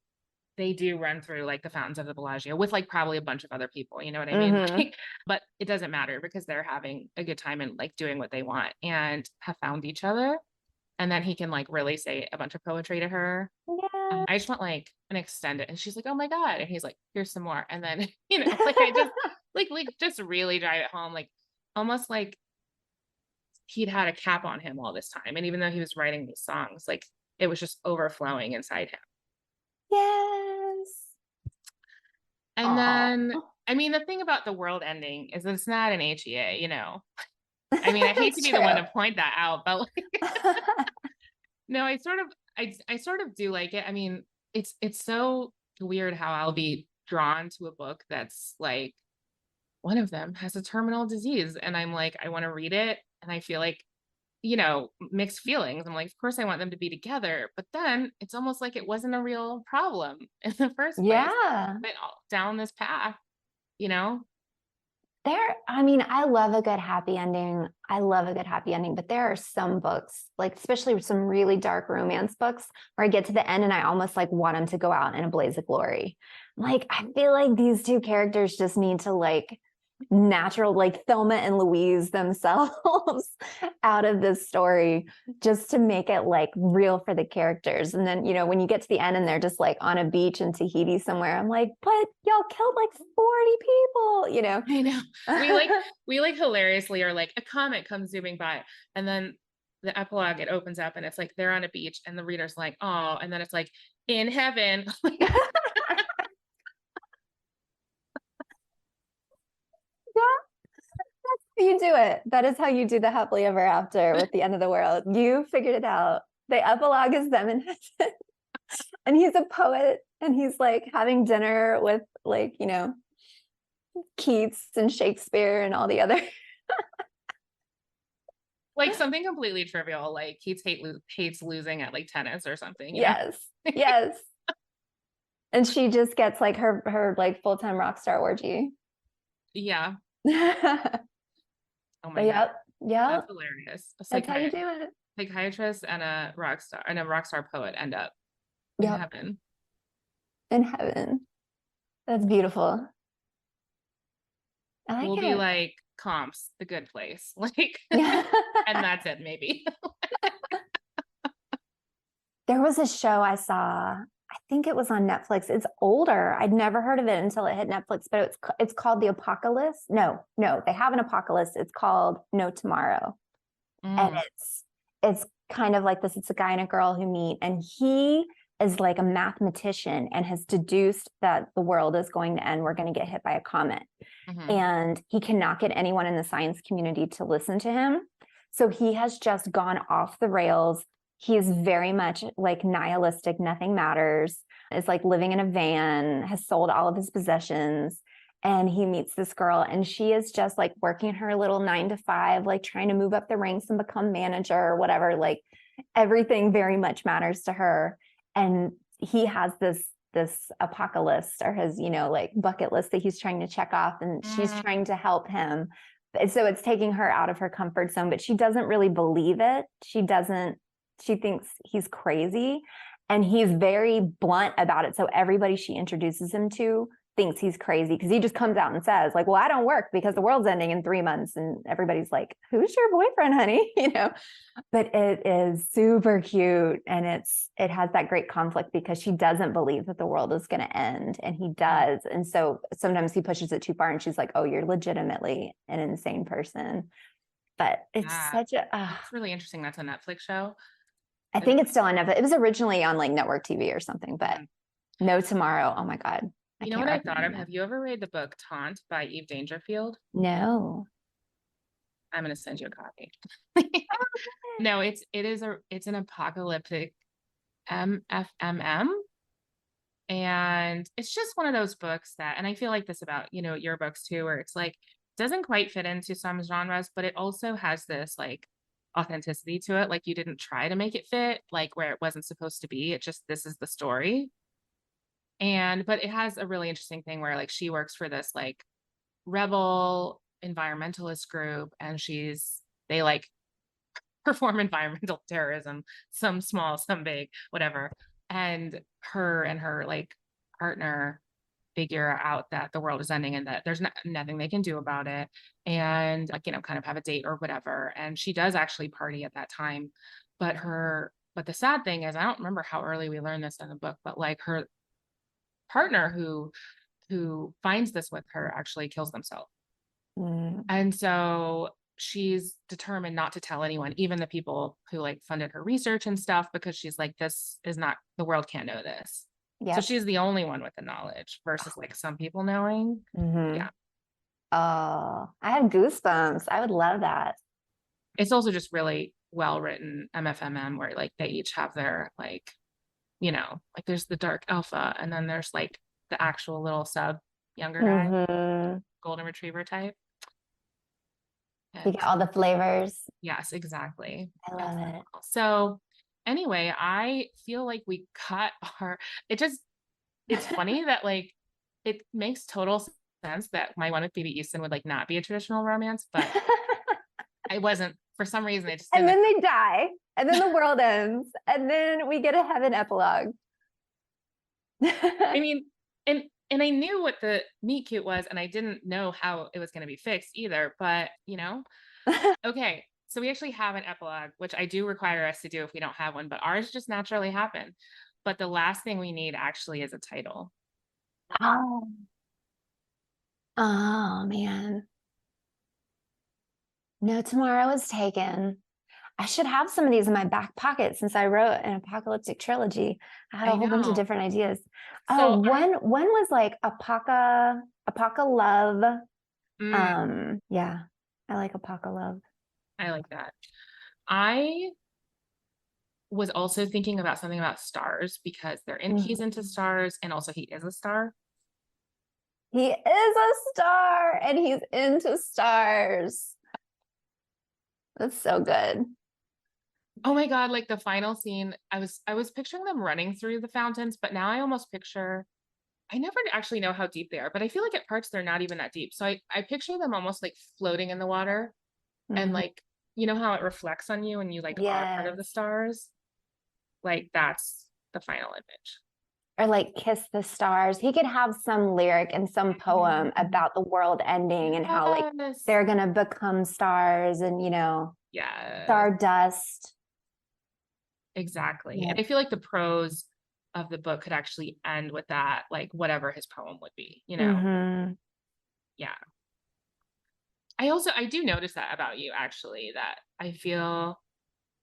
Speaker 2: they do run through like the fountains of the Bellagio with like probably a bunch of other people, you know what I mean? Like, but it doesn't matter because they're having a good time and like doing what they want and have found each other. And then he can like really say a bunch of poetry to her.
Speaker 1: Yeah.
Speaker 2: I just want like an extended, and she's like, oh my God. And he's like, here's some more. And then, you know, like I just like just really drive it home. Like almost like he'd had a cap on him all this time. And even though he was writing these songs, like it was just overflowing inside him.
Speaker 1: Yes.
Speaker 2: And then I mean, the thing about the world ending is that it's not an HEA, you know. I mean, I hate to
Speaker 1: It's
Speaker 2: be the one to
Speaker 1: true.
Speaker 2: point that out, but like, no, I sort of do like it. I mean, it's so weird how I'll be drawn to a book that's like one of them has a terminal disease, and I'm like, I want to read it, and I feel like, you know, mixed feelings. I'm like, of course I want them to be together, but then it's almost like it wasn't a real problem in the first place.
Speaker 1: Yeah.
Speaker 2: Went down this path, you know?
Speaker 1: I mean, I love a good happy ending. I love a good happy ending, but there are some books, like especially with some really dark romance books, where I get to the end and I almost like want them to go out in a blaze of glory. Like, I feel like these two characters just need to like natural, like Thelma and Louise themselves out of this story just to make it like real for the characters. And then, you know, when you get to the end and they're just like on a beach in Tahiti somewhere, I'm like, but y'all killed like 40 people, you know?
Speaker 2: I know. We like hilariously are like a comet comes zooming by, and then the epilogue, it opens up and it's like they're on a beach and the reader's like, oh, and then it's like in heaven.
Speaker 1: You do it. That is how you do the happily ever after with the end of the world. You figured it out. The epilogue is them in heaven. And he's a poet and he's like having dinner with like, you know, Keats and Shakespeare and all the other.
Speaker 2: Like something completely trivial, like Keats hates losing at like tennis or something, you know?
Speaker 1: Yes. Yes. And she just gets like her like full-time rock star orgy.
Speaker 2: Yeah.
Speaker 1: But
Speaker 2: Oh my God.
Speaker 1: yep. Yep.
Speaker 2: That's hilarious.
Speaker 1: That's how you do it.
Speaker 2: Psychiatrist and a rock star poet end up in
Speaker 1: Yep.
Speaker 2: heaven.
Speaker 1: In heaven. That's beautiful. I like
Speaker 2: We'll
Speaker 1: it.
Speaker 2: be like comps, the good place. Like,
Speaker 1: Yeah.
Speaker 2: and that's it, maybe.
Speaker 1: There was a show I saw. I think it was on Netflix. It's older. I'd never heard of it until it hit Netflix, but it's called The Apocalypse. No, they have an apocalypse. It's called No Tomorrow. And it's kind of like this. It's a guy and a girl who meet, and he is like a mathematician and has deduced that the world is going to end. We're going to get hit by a comet. And he cannot get anyone in the science community to listen to him. So he has just gone off the rails. He's very much like nihilistic, nothing matters, is like living in a van, has sold all of his possessions. And he meets this girl and she is just like working her little 9 to 5, like trying to move up the ranks and become manager or whatever. Like everything very much matters to her. And he has this apocalypse or his, you know, like bucket list that he's trying to check off, and she's trying to help him. So it's taking her out of her comfort zone, but she doesn't really believe it. She thinks he's crazy, and he's very blunt about it. So everybody she introduces him to thinks he's crazy because he just comes out and says like, well, I don't work because the world's ending in 3 months. And everybody's like, who's your boyfriend, honey? You know, but it is super cute. And it has that great conflict because she doesn't believe that the world is going to end, and he does. And so sometimes he pushes it too far and she's like, oh, you're legitimately an insane person. But it's
Speaker 2: It's really interesting. That's a Netflix show.
Speaker 1: I think it's still on Netflix. It was originally on like network TV or something, but No Tomorrow. Oh my God.
Speaker 2: You know what I thought of? Have you ever read the book Taunt by Eve Dangerfield?
Speaker 1: No.
Speaker 2: I'm going to send you a copy. No, it's an apocalyptic MFMM. And it's just one of those books that, and I feel like this about, you know, your books too, where it's like, doesn't quite fit into some genres, but it also has this like authenticity to it. Like you didn't try to make it fit, like where it wasn't supposed to be. It just, this is the story. But it has a really interesting thing where like she works for this like rebel environmentalist group, and they like perform environmental terrorism, some small, some big, whatever. And her like partner figure out that the world is ending and that there's nothing they can do about it, and like, you know, kind of have a date or whatever. And she does actually party at that time, but the sad thing is, I don't remember how early we learned this in the book, but like her partner who finds this with her actually kills themselves. And so she's determined not to tell anyone, even the people who like funded her research and stuff, because she's like, this is not, the world can't know this.
Speaker 1: Yeah.
Speaker 2: So she's the only one with the knowledge versus like some people knowing. Yeah.
Speaker 1: Oh, I had goosebumps. I would love that.
Speaker 2: It's also just really well written MFMM where like they each have their like, like there's the dark alpha and then there's like the actual little sub younger guy, golden retriever type.
Speaker 1: You get all the flavors.
Speaker 2: Yes, exactly.
Speaker 1: I love it.
Speaker 2: So anyway, I feel like we cut it's funny that like it makes total sense that my one with BB Easton would like not be a traditional romance, but I wasn't for some reason. I just
Speaker 1: and then they die, and then the world ends, and then we get a heaven epilogue.
Speaker 2: I mean, and I knew what the meet cute was, and I didn't know how it was going to be fixed either. But okay. So we actually have an epilogue, which I do require us to do if we don't have one, but ours just naturally happen. But the last thing we need actually is a title.
Speaker 1: Oh, man. No Tomorrow is taken. I should have some of these in my back pocket since I wrote an apocalyptic trilogy. I had a whole bunch of different ideas.
Speaker 2: So
Speaker 1: one was like Apoca Love. Yeah, I like Apoca Love.
Speaker 2: I like that. I was also thinking about something about stars because he's into stars and also he is a star.
Speaker 1: He is a star and he's into stars. That's so good.
Speaker 2: Oh my God, like the final scene, I was picturing them running through the fountains, but now I almost picture, I never actually know how deep they are, but I feel like at parts they're not even that deep. So I picture them almost like floating in the water and like, you know how it reflects on you and you like are part of the stars? Like that's the final image.
Speaker 1: Or like Kiss the Stars. He could have some lyric and some poem about the world ending and how like they're gonna become stars and stardust.
Speaker 2: Exactly. And I feel like the prose of the book could actually end with that, like whatever his poem would be, Yeah. I do notice that about you actually, that I feel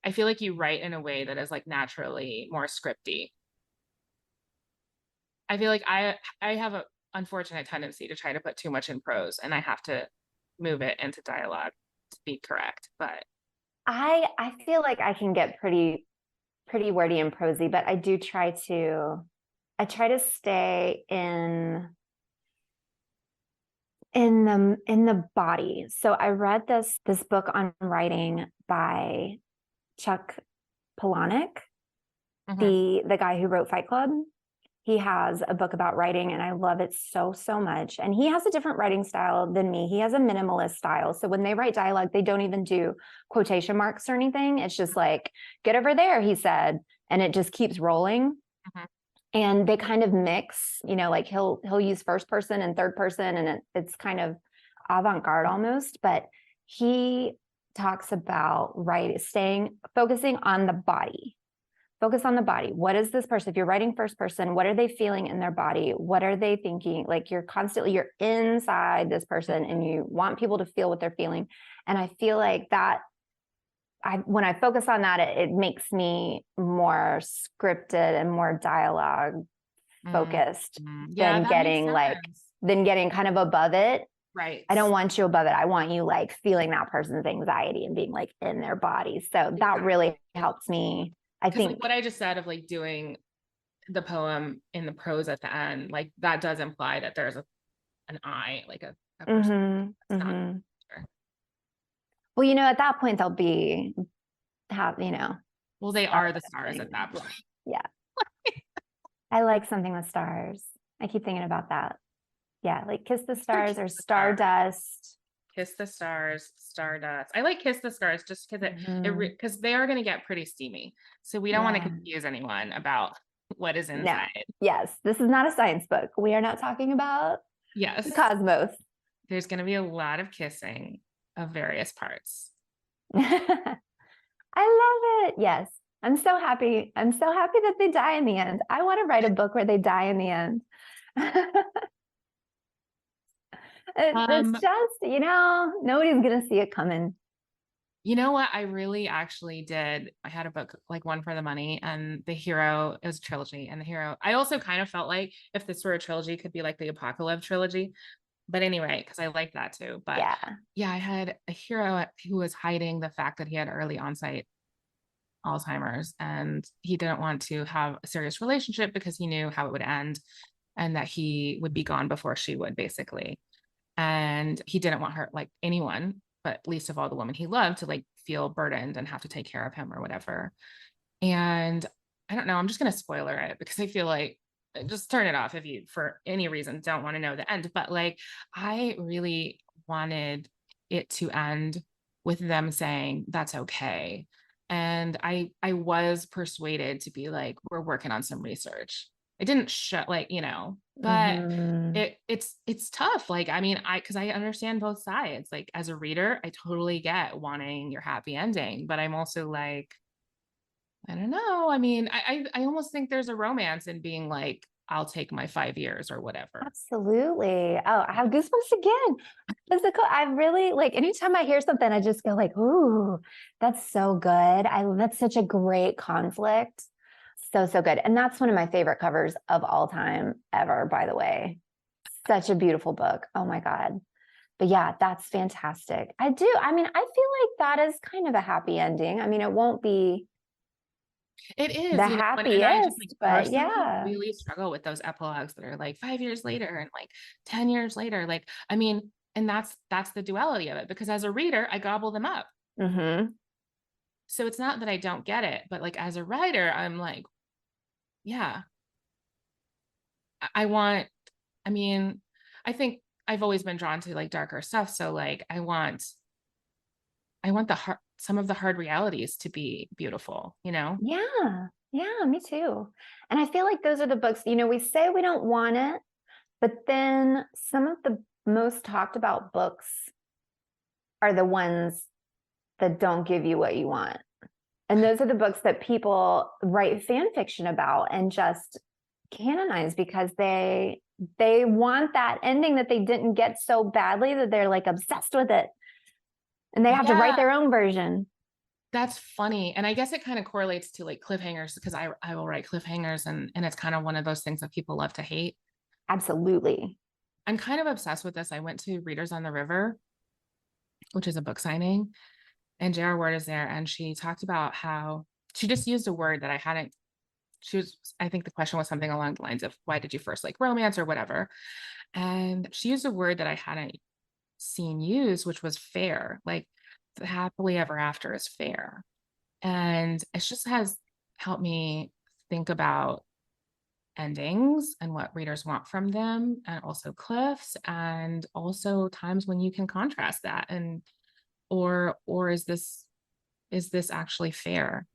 Speaker 2: like you write in a way that is like naturally more scripty. I feel like I have an unfortunate tendency to try to put too much in prose and I have to move it into dialogue to be correct. But
Speaker 1: I feel like I can get pretty wordy and prosy, but I do try to stay in the body. So I read this book on writing by Chuck Palahniuk, the guy who wrote Fight Club. He has a book about writing and I love it so much. And he has a different writing style than me. He has a minimalist style. So when they write dialogue, they don't even do quotation marks or anything. It's just like, get over there, he said, and it just keeps rolling. And they kind of mix, like he'll use first person and third person and it's kind of avant-garde almost, but he talks about focusing on the body. Focus on the body. What is this person? If you're writing first person, what are they feeling in their body? What are they thinking? Like you're inside this person and you want people to feel what they're feeling. And I feel like that when I focus on that, it makes me more scripted and more dialogue focused than getting kind of above it.
Speaker 2: Right.
Speaker 1: I don't want you above it. I want you like feeling that person's anxiety and being like in their body. So that really helps me. I think
Speaker 2: like what I just said of like doing the poem in the prose at the end, like that does imply that there's an I, like a person. Not sure.
Speaker 1: Well, at that point they'll
Speaker 2: well, they are the stars at that point.
Speaker 1: Yeah. I like something with stars. I keep thinking about that. Yeah, like Kiss the Stars or Stardust.
Speaker 2: Kiss the Stars, Stardust. I like Kiss the Stars just because because they are going to get pretty steamy. So we don't want to confuse anyone about what is inside.
Speaker 1: No. Yes, this is not a science book. We are not talking about the cosmos.
Speaker 2: There's going to be a lot of kissing of various parts.
Speaker 1: I love it. Yes. I'm so happy. I'm so happy that they die in the end. I want to write a book where they die in the end. It's just, nobody's going to see it coming.
Speaker 2: You know what? I really actually did. I had a book like One for the Money, and the hero, it was a trilogy, and the hero, I also kind of felt like if this were a trilogy, it could be like the Apocalypse trilogy. But anyway, because I like that too. But
Speaker 1: Yeah.
Speaker 2: yeah, I had a hero who was hiding the fact that he had early onset Alzheimer's, and he didn't want to have a serious relationship because he knew how it would end and that he would be gone before she would, basically. And he didn't want her, like anyone, but least of all the woman he loved, to like feel burdened and have to take care of him or whatever. And I don't know, I'm just going to spoiler it because I feel like just turn it off if you, for any reason, don't want to know the end. But like, I really wanted it to end with them saying, that's okay. And I was persuaded to be like, we're working on some research. It didn't show, like, but
Speaker 1: Hmm.
Speaker 2: it's tough. Like, I mean, because I understand both sides. Like, as a reader, I totally get wanting your happy ending, but I'm also like, I don't know. I mean, I almost think there's a romance in being like, I'll take my 5 years or whatever.
Speaker 1: Absolutely. Oh, I have goosebumps again. Physical. I really like anytime I hear something, I just go like, ooh, that's so good. That's such a great conflict. So, so good. And that's one of my favorite covers of all time ever, by the way. Such a beautiful book. Oh my God. But yeah, that's fantastic. I do. I mean, I feel like that is kind of a happy ending. I mean, it won't be
Speaker 2: It is,
Speaker 1: the
Speaker 2: and I just like
Speaker 1: happiest, but
Speaker 2: personally
Speaker 1: yeah.
Speaker 2: really struggle with those epilogues that are like 5 years later and like 10 years later. Like, I mean, and that's the duality of it, because as a reader, I gobble them up.
Speaker 1: Mm-hmm.
Speaker 2: So it's not that I don't get it, but like as a writer, I'm like, yeah, I want, I mean, I think I've always been drawn to like darker stuff. So like I want the hard, some of the hard realities to be beautiful, you know?
Speaker 1: Yeah. Yeah, me too. And I feel like those are the books, we say we don't want it, but then some of the most talked about books are the ones that don't give you what you want. And those are the books that people write fan fiction about and just canonize because they want that ending that they didn't get so badly that they're like obsessed with it. And they have to write
Speaker 2: Yeah,
Speaker 1: their own version.
Speaker 2: that's funny. And I guess it kind of correlates to like cliffhangers, because I will write cliffhangers, and it's kind of one of those things that people love to hate.
Speaker 1: Absolutely.
Speaker 2: I'm kind of obsessed with this. I went to Readers on the River, which is a book signing, and J.R. Ward is there, and she talked about how she just used a word that I hadn't. I think the question was something along the lines of, why did you first like romance or whatever? And she used a word that I hadn't seen used, which was fair. Like, the happily ever after is fair. And it just has helped me think about endings and what readers want from them, and also cliffs, and also times when you can contrast that, and or is this actually fair,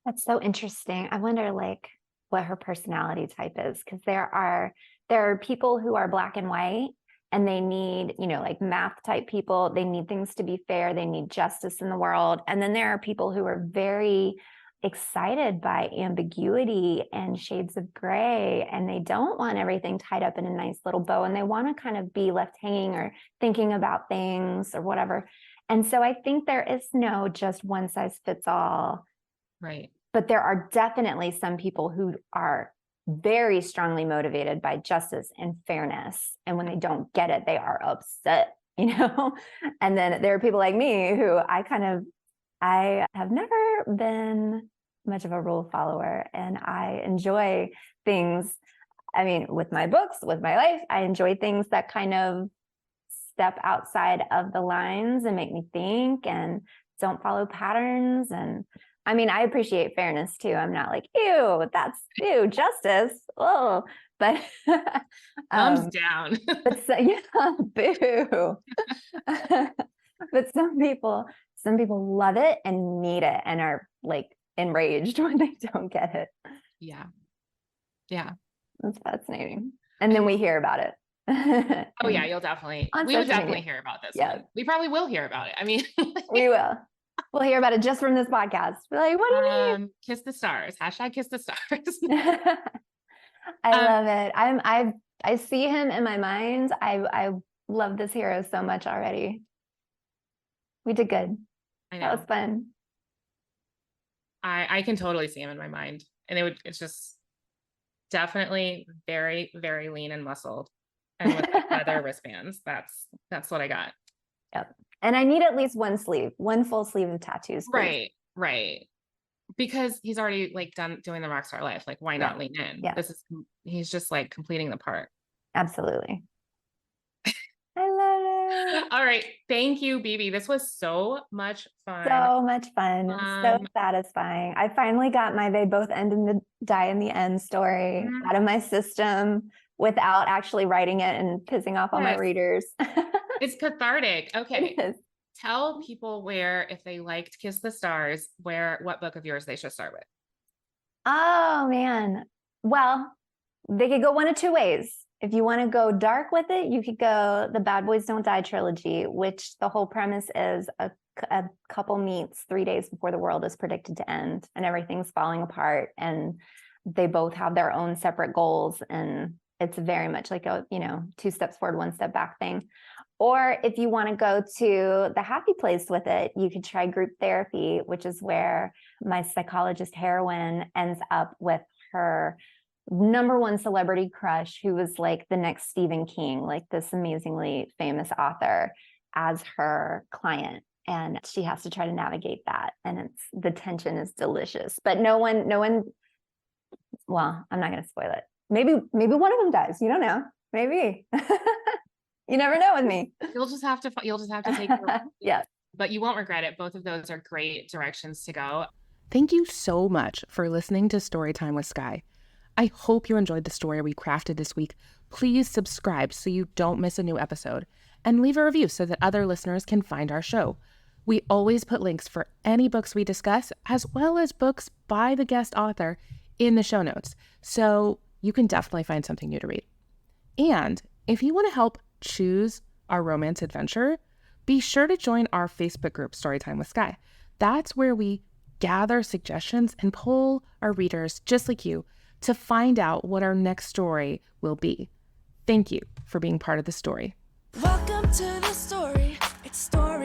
Speaker 1: That's so interesting. I wonder like what her personality type is because there are people who are black and white and they need, like math type people, they need things to be fair, they need justice in the world. And then there are people who are very excited by ambiguity and shades of gray and they don't want everything tied up in a nice little bow and they want to kind of be left hanging or thinking about things or whatever. And so I think there is no just one size fits all,
Speaker 2: right?
Speaker 1: but there are definitely some people who are very strongly motivated by justice and fairness. And when they don't get it, they are upset, And then there are people like me who I have never been much of a rule follower and I enjoy things. I mean, with my books, with my life, I enjoy things that kind of step outside of the lines and make me think and don't follow patterns. And I mean, I appreciate fairness too. I'm not like, ew, justice. Oh, but
Speaker 2: Thumbs down.
Speaker 1: but so, yeah, boo. But some people love it and need it and are like enraged when they don't get it.
Speaker 2: Yeah. Yeah.
Speaker 1: That's fascinating. And then we hear about it.
Speaker 2: Oh yeah,
Speaker 1: On
Speaker 2: we would
Speaker 1: social
Speaker 2: definitely
Speaker 1: media.
Speaker 2: hear about this
Speaker 1: Yeah,
Speaker 2: one. We probably will hear about it. I mean,
Speaker 1: we will. We'll hear about it just from this podcast. We're like, what do you mean?
Speaker 2: kiss the stars. Hashtag kiss the stars.
Speaker 1: I
Speaker 2: Um,
Speaker 1: love it. I see him in my mind. I love this hero so much already. We did good.
Speaker 2: I
Speaker 1: That
Speaker 2: know.
Speaker 1: was fun.
Speaker 2: I can totally see him in my mind. And it's just definitely very, very lean and muscled. And with like leather wristbands. That's what I got.
Speaker 1: Yep. And I need at least one full sleeve of tattoos, please.
Speaker 2: Right. Because he's already like doing the rock star life. Like, why not lean in?
Speaker 1: Yeah.
Speaker 2: He's just like completing the part.
Speaker 1: Absolutely. I love it.
Speaker 2: All right. Thank you, BB. This was so much fun.
Speaker 1: So much fun. So satisfying. I finally got my they both end in the die in the end story out of my system without actually writing it and pissing off all my readers.
Speaker 2: It's cathartic. Okay.
Speaker 1: It is.
Speaker 2: Tell people where, if they liked Kiss the Stars, what book of yours they should start with.
Speaker 1: Oh man. Well, they could go one of two ways. If you want to go dark with it, you could go the Bad Boys Don't Die trilogy, which the whole premise is a couple meets 3 days before the world is predicted to end and everything's falling apart, and they both have their own separate goals, and it's very much like a 2 steps forward, 1 step back thing. Or if you want to go to the happy place with it, you could try group therapy, which is where my psychologist heroine ends up with her #1 celebrity crush, who was like the next Stephen King, like this amazingly famous author, as her client. And she has to try to navigate that. And the tension is delicious, but no one, well, I'm not going to spoil it. Maybe one of them dies. You don't know. Maybe. You never know with me.
Speaker 2: You'll just have to take it.
Speaker 1: Yeah.
Speaker 2: But you won't regret it. Both of those are great directions to go.
Speaker 3: Thank you so much for listening to Storytime with Skye. I hope you enjoyed the story we crafted this week. Please subscribe so you don't miss a new episode, and leave a review so that other listeners can find our show. We always put links for any books we discuss, as well as books by the guest author, in the show notes, so you can definitely find something new to read. And if you want to help choose our romance adventure, be sure to join our Facebook group, Storytime with Skye. That's where we gather suggestions and poll our readers, just like you, to find out what our next story will be. Thank you for being part of the story.
Speaker 4: Welcome to the story. It's story